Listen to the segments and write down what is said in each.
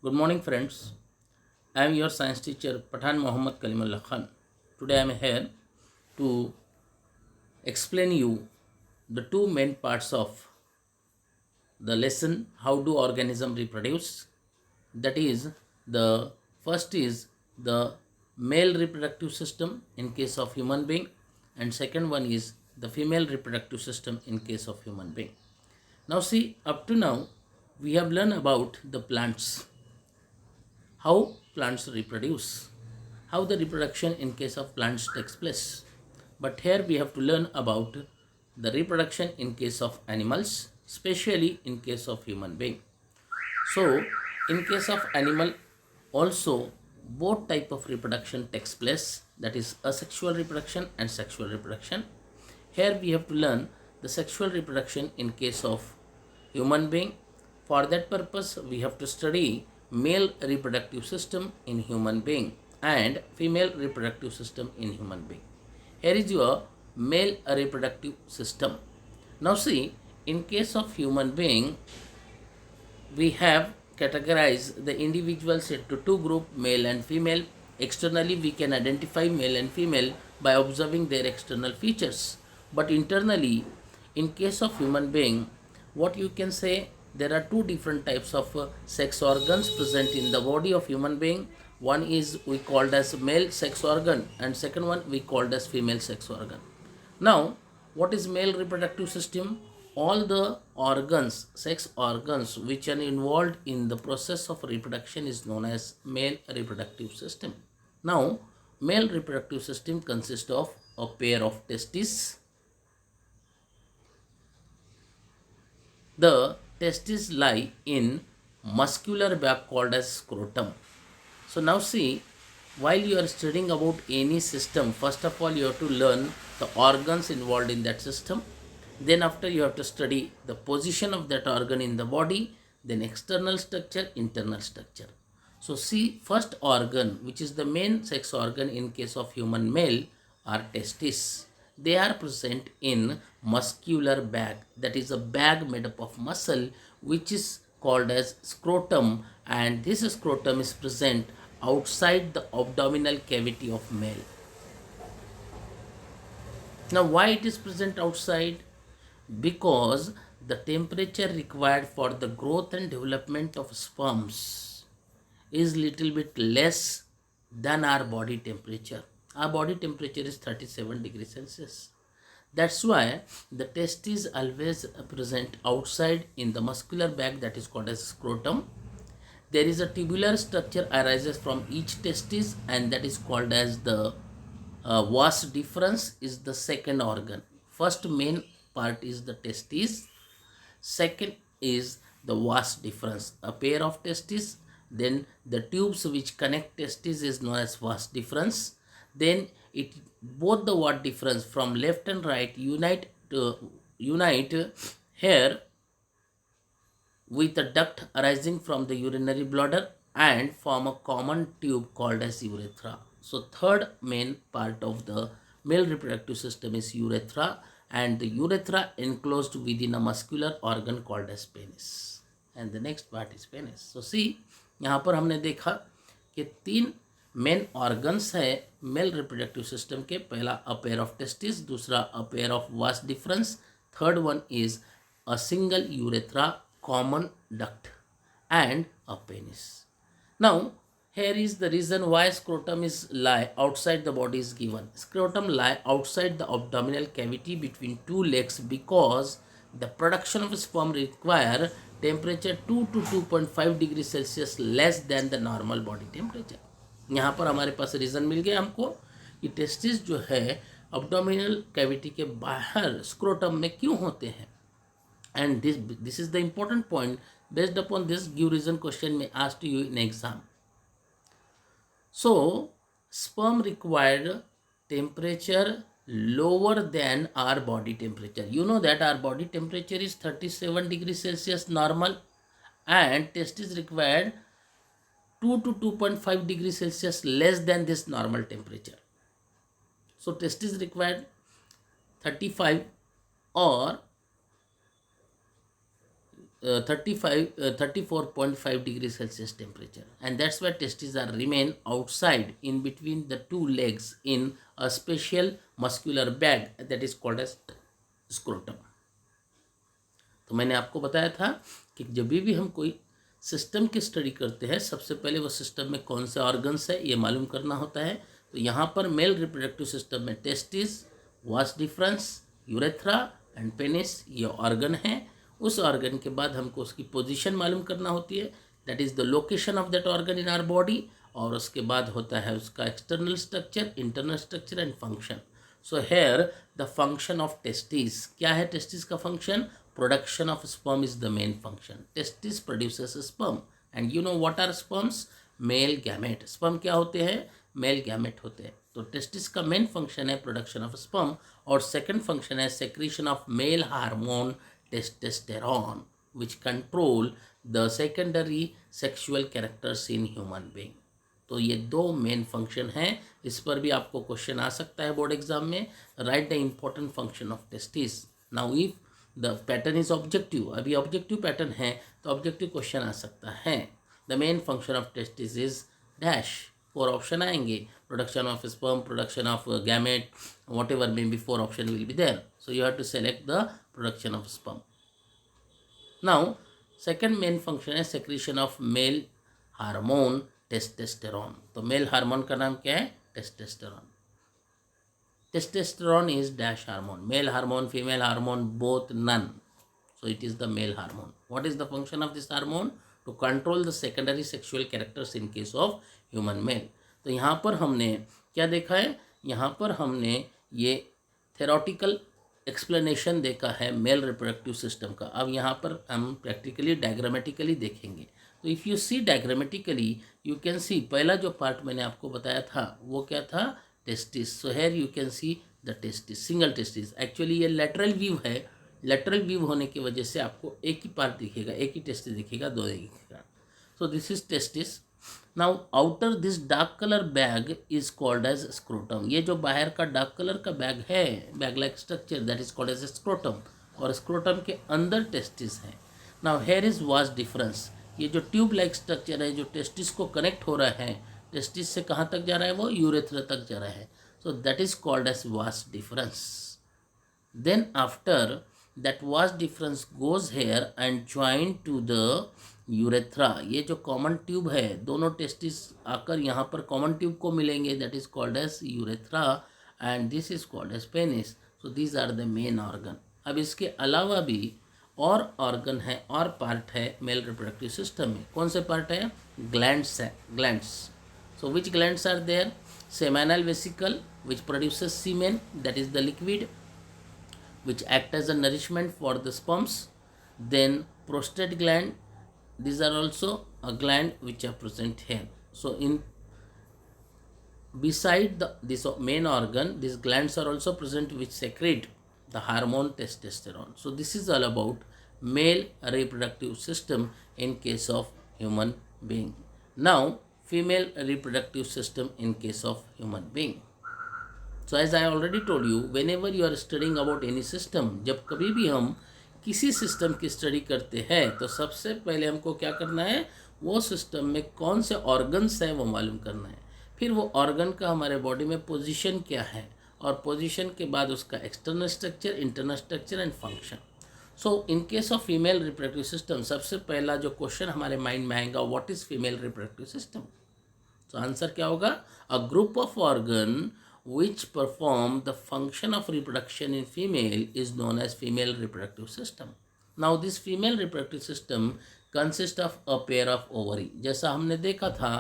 Good morning, friends. I am your science teacher Pathan Mohammad Kalimullah Khan. Today I am here to explain you the two main parts of the lesson how do organism reproduce. That is, the first is the male reproductive system in case of human being, and second one is the female reproductive system in case of human being. Now see, up to now we have learned about the plants, how plants reproduce, how the reproduction in case of plants takes place. But here we have to learn about the reproduction in case of animals, especially in case of human being. So, in case of animal, also both type of reproduction takes place, that is asexual reproduction and sexual reproduction. Here we have to learn the sexual reproduction in case of human being. For that purpose, we have to study male reproductive system in human being and female reproductive system in human being. Here is your male reproductive system. Now see, in case of human being, we have categorized the individuals into two groups, male and female. Externally, we can identify male and female by observing their external features. But internally, in case of human being, what you can say, there are two different types of sex organs present in the body of human being. One is we called as male sex organ, and second one we called as female sex organ. Now, what is male reproductive system? All the organs, sex organs which are involved in the process of reproduction is known as male reproductive system. Now, male reproductive system consists of a pair of testes. The testes lie in muscular bag called as scrotum. So now see, while you are studying about any system, first of all you have to learn the organs involved in that system. Then after you have to study the position of that organ in the body, then external structure, internal structure. So see, first organ, which is the main sex organ in case of human male, are testes. They are present in muscular bag, that is a bag made up of muscle, which is called as scrotum, and this scrotum is present outside the abdominal cavity of male. Now why it is present outside? Because the temperature required for the growth and development of sperms is little bit less than our body temperature. Our body temperature is 37 degrees Celsius. That's why the testes always present outside in the muscular bag, that is called as scrotum. There is a tubular structure arises from each testis, and that is called as the vas deferens is the second organ. First main part is the testes, second is the vas deferens, a pair of testes. Then the tubes which connect testes is known as vas deferens. Then it both the vas deferens from left and right unite here with a duct arising from the urinary bladder and form a common tube called as urethra. So third main part of the male reproductive system is urethra, and the urethra enclosed within a muscular organ called as penis. And the next part is penis. So see, यहाँ पर हमने देखा कि तीन main organs है male reproductive system के. पहला अ pair of testis, दूसरा अ pair of vas deferens, third one is a single urethra, common duct, and a penis. Now here is the reason why scrotum is lie outside the body is given. Scrotum lie outside the abdominal cavity between two legs because the production of sperm require temperature 2 to 2.5 degrees Celsius less than the normal body temperature. यहाँ पर हमारे पास reason मिल गया हमको कि testis जो है abdominal cavity के बाहर स्क्रोटम में क्यों होते हैं. And this is the important point. Based upon this, give reason question may ask to you in exam. So sperm required temperature lower than our body temperature. You know that our body temperature is 37 degrees Celsius normal, and testis required 2 to 2.5 degrees Celsius less than this normal temperature. So testis required 35 or 34.5 degree Celsius temperature, and that's why testes are remain outside in between the two legs in a special muscular bag that is called as scrotum. तो मैंने आपको बताया था कि जब भी हम कोई सिस्टम की स्टडी करते हैं सबसे पहले वो सिस्टम में कौन से ऑर्गन्स है ये मालूम करना होता है। तो यहाँ पर मेल रिप्रोडक्टिव सिस्टम में testis, vas deferens, urethra and penis ये ऑर्गन है। उस ऑर्गन के बाद हमको उसकी पोजीशन मालूम करना होती है, that is the location of that organ in our body. और उसके बाद होता है उसका external structure, internal structure and function. So here the function of testis, क्या है टेस्टिस का function? Production of sperm is the main function. Testis produces sperm, and you know what are sperms? Male gamete. Sperm क्या होते हैं? Male gamete होते हैं। तो testis का मेन फंक्शन है प्रोडक्शन ऑफ स्पर्म, और सेकंड फंक्शन है secretion of male hormone testosterone which control the secondary sexual characters in human being. तो ये दो मेन फंक्शन हैं। इस पर भी आपको क्वेश्चन आ सकता है बोर्ड एग्जाम में। Write the important function of testis. Now if the pattern is objective, अभी ऑब्जेक्टिव पैटर्न है तो ऑब्जेक्टिव क्वेश्चन आ सकता है। The main function of testis is dash, 4 option आएंगे, production of sperm, production of gamete, whatever may be 4 option will be there, so you have to select the production of sperm. Now second main function है secretion of male hormone testosterone. तो mail hormone का नाम क्या है? Testosterone. Testosterone is dash hormone. Male hormone, female hormone, both none. So it is the male hormone. What is the function of this hormone? To control the secondary sexual characters in case of human male. तो यहाँ पर हमने क्या देखा है? यहाँ पर हमने ये थेरोटिकल एक्सप्लेनेशन देखा है मेल रिप्रोडक्टिव सिस्टम का। अब यहाँ पर हम प्रैक्टिकली डायग्रामेटिकली देखेंगे। तो if you see diagrammatically you can see, पहला जो पार्ट मैंने आपको बताया था वो क्या था? Testis. So here you can see the testis, single testis. Actually ये लेटरल व्यू है, लेटरल व्यू होने की वजह से आपको एक ही पार्ट दिखेगा, एक ही टेस्टिस दिखेगा, दो दिखेगा। So this is testis. Now outer this dark colour bag is called as scrotum. ये जो बाहर का डार्क कलर का बैग है, bag like structure, that is called as scrotum, और स्क्रोटम के अंदर टेस्टिस है। Now here is vas deferens. ये जो ट्यूब लाइक स्ट्रक्चर है जो टेस्टिस को कनेक्ट हो रहा है, टेस्टिस से कहाँ तक जा रहा है? वो यूरेथ्रा तक जा रहा है। So that is called as vas deferens. Then after that vas deferens goes here and join to the urethra. ये जो कॉमन ट्यूब है, दोनों टेस्टिस आकर यहाँ पर कॉमन ट्यूब को मिलेंगे, that is called as urethra, and this is called as penis. So these are the main organ. अब इसके अलावा भी और ऑर्गन है और पार्ट है मेल रिप्रोडक्टिव सिस्टम में। कौन से पार्ट है? ग्लैंड्स है, glands. So which glands are there? Seminal vesicle which produces semen, that is the liquid which act as a nourishment for the sperms. Then prostate gland, these are also a gland which are present here. So in beside this main organ, these glands are also present which secrete the hormone testosterone. So this is all about male reproductive system in case of human being. Now female reproductive system in case of human being. So as I already told you, whenever you are studying about any system, जब कभी भी हम किसी system की study करते हैं तो सबसे पहले हमको क्या करना है? वो सिस्टम में कौन से ऑर्गन्स हैं वो मालूम करना है। फिर वो ऑर्गन का हमारे बॉडी में पोजीशन क्या है, और पोजीशन के बाद उसका external structure, internal structure and function. So in case of female reproductive system, सबसे पहला जो क्वेश्चन हमारे माइंड में आएगा, what is female reproductive system? तो आंसर क्या होगा? A group of organ which perform the function of reproduction in female is known as female reproductive system. Now this female reproductive system consists of a pair of ovary. जैसा हमने देखा था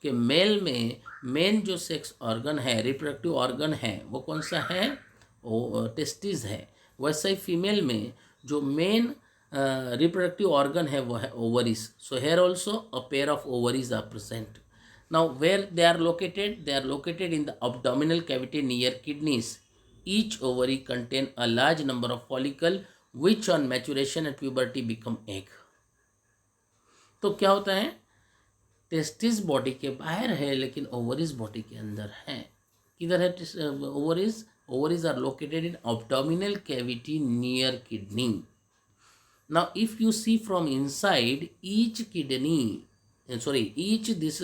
कि mail में main जो sex organ है, reproductive organ है, वो कौन सा है? टेस्टिस है। वैसे ही फीमेल में जो मेन रिप्रोडक्टिव ऑर्गन है वो है ovaries. So here also a pair of ovaries are present. Now where they are located? They are located in the abdominal cavity near kidneys. Each ovary contain a large number of follicle which on maturation at puberty become egg. तो क्या होता है? Testis body के बाहर है लेकिन ovaries body के अंदर है। किधर है ovaries? Ovaries are located in abdominal cavity near kidney. Now, if you see from inside, each kidney, each this,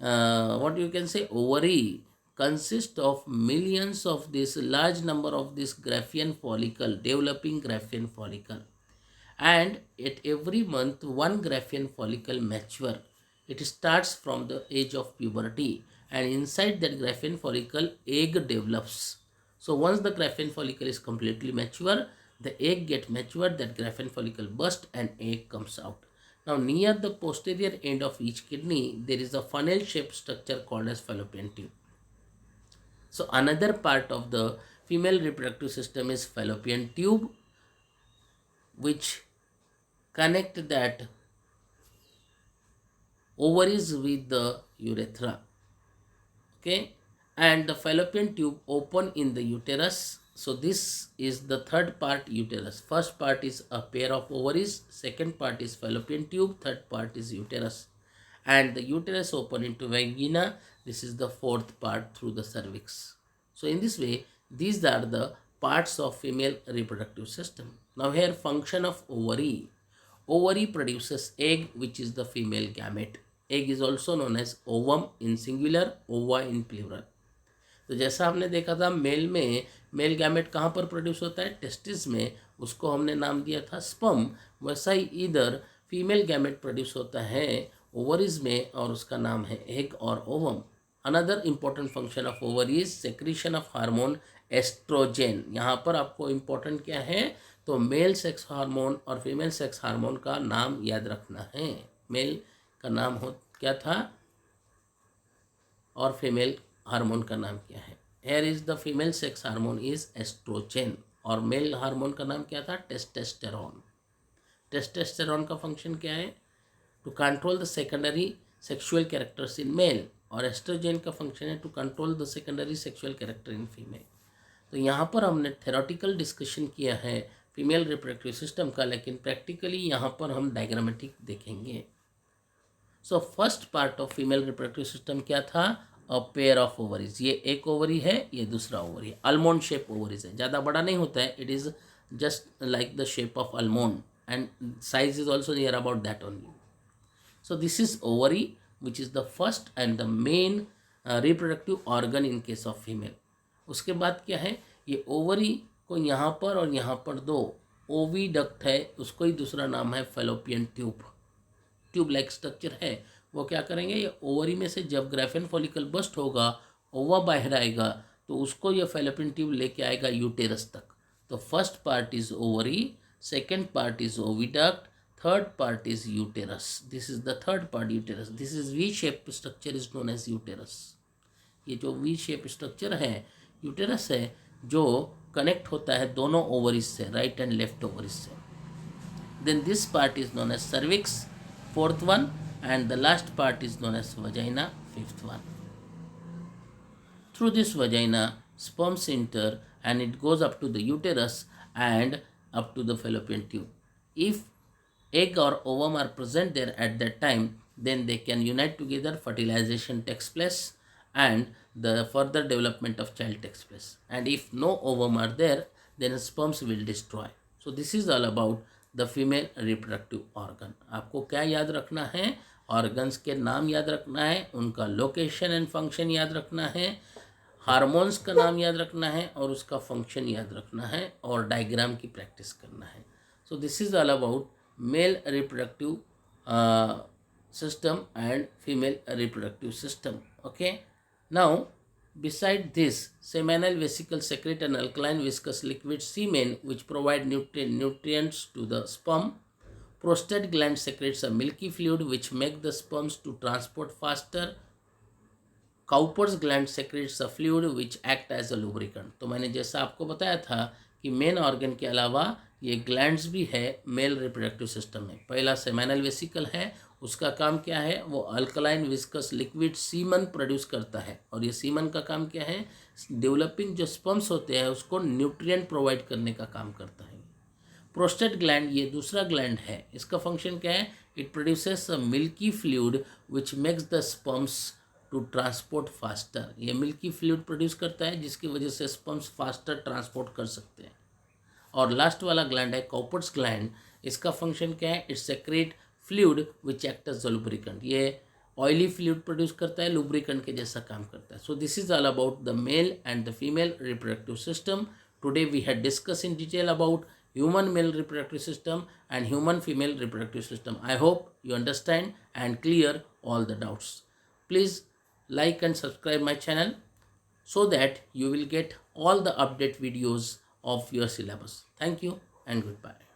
what you can say, ovary consists of millions of this large number of this Graafian follicle, developing Graafian follicle, and at every month one Graafian follicle mature. It starts from the age of puberty, and inside that Graafian follicle egg develops. So once the Graafian follicle is completely mature, the egg get matured, that Graafian follicle burst and egg comes out. Now near the posterior end of each kidney there is a funnel shaped structure called as fallopian tube. So another part of the female reproductive system is fallopian tube, which connect that ovaries with the urethra. Okay, and the fallopian tube open in the uterus. So this is the third part, uterus. First part is a pair of ovaries, second part is fallopian tube, third part is uterus, and the uterus open into vagina. This is the fourth part through the cervix. So in this way, these are the parts of female reproductive system. Now here, function of ovary. Ovary produces egg, which is the female gamete. Egg is also known as ovum in singular, ova in plural. तो जैसा हमने देखा था mail में, male gamete कहाँ पर produce होता है, टेस्टिस में, उसको हमने नाम दिया था स्पर्म। वैसा ही इधर फीमेल गैमेट प्रोड्यूस होता है ओवरीज में, और उसका नाम है एग और ovum. Another important function of ovary is secretion of hormone estrogen. यहाँ पर आपको इम्पोर्टेंट क्या है, तो मेल सेक्स हार्मोन और फीमेल सेक्स हार्मोन का नाम याद रखना है। मेल का नाम हो क्या था और फीमेल हार्मोन का नाम क्या है। Here is the female sex hormone is estrogen, और मेल हार्मोन का नाम क्या था, टेस्टेस्टेरॉन। टेस्टेस्टेरॉन का फंक्शन क्या है, to control the secondary sexual characters in male, और एस्ट्रोजेन का फंक्शन है to control the secondary sexual character in female. तो यहाँ पर हमने थेरोटिकल डिस्कशन किया है फीमेल रिप्रोडक्टिव सिस्टम का, लेकिन प्रैक्टिकली यहाँ पर हम डायग्रामेटिक देखेंगे। So first part of female reproductive system क्या था, अ पेयर ऑफ ओवरीज। ये एक ओवरी है, ये दूसरा ओवरी है, आलमोंड शेप ओवरीज है, ज़्यादा बड़ा नहीं होता है, it is just like the shape of almond and size is also near about that only. So this is ovary, which is the first and the main reproductive organ in case of female. उसके बाद क्या है, ये ovary को यहाँ पर और यहाँ पर दो ओविडक्ट है, उसको ही दूसरा नाम है fallopian tube. Tube like structure है, वो क्या करेंगे, ये ओवरी में से जब ग्राफियन फॉलिकल बस्ट होगा, ओवा बाहर आएगा, तो उसको ये फेलोपियन ट्यूब लेके आएगा यूटेरस तक। तो first part is ovary, second part is oviduct, third part is uterus. This is the third part, uterus. This is V-shaped structure is known as uterus. ये जो V-shaped structure है uterus है, जो connect होता है दोनों ओवरीज से, right and left ovaries से। Then this part is known as cervix, fourth one, and the last part is known as vagina, fifth one. Through this vagina, sperms enter and it goes up to the uterus and up to the fallopian tube. If egg or ovum are present there at that time, then they can unite together, fertilization takes place, and the further development of child takes place. And if no ovum are there, then sperms will destroy. So this is all about the female reproductive organ. आपको क्या याद रखना है, organs के नाम याद रखना है, उनका लोकेशन एंड फंक्शन याद रखना है, हार्मोन्स का नाम याद रखना है और उसका फंक्शन याद रखना है, और डायग्राम की प्रैक्टिस करना है। So this is all about male reproductive system and female reproductive system. Okay, now beside this, seminal vesicles secrete an alkaline viscous liquid semen which provide nutrients to the sperm. Prostate gland secretes a milky fluid which make the sperms to transport faster. Cowper's gland secretes a fluid which act as a lubricant. तो मैंने जैसा आपको बताया था कि main organ के अलावा ये ग्लैंड्स भी है मेल रिप्रोडक्टिव सिस्टम में। पहला सेमिनल वेसिकल है, उसका काम क्या है, वो alkaline viscous liquid semen produce करता है, और ये सीमन का काम क्या है, डेवलपिंग जो स्पर्म्स होते हैं उसको न्यूट्रिएंट प्रोवाइड करने का काम करता है। प्रोस्टेट ग्लैंड ये दूसरा ग्लैंड है, इसका फंक्शन क्या है, it produces a milky fluid which makes the sperms to transport faster. ये मिल्की फ्लूइड प्रोड्यूस करता है जिसकी वजह से स्पर्म्स फास्टर ट्रांसपोर्ट कर सकते हैं। और लास्ट वाला ग्लैंड है कॉपर्स ग्लैंड, इसका फंक्शन क्या है? It secrete fluid which act as the lubricant. ये ऑयली फ्लूइड प्रोड्यूस करता है, लुब्रिकेंट के जैसा काम करता है। So this is all about the male and the female reproductive system. Today we had discussed in detail about human male reproductive system and human female reproductive system. I hope you understand and clear all the doubts. Please like and subscribe my channel so that you will get all the update videos of your syllabus. Thank you and goodbye.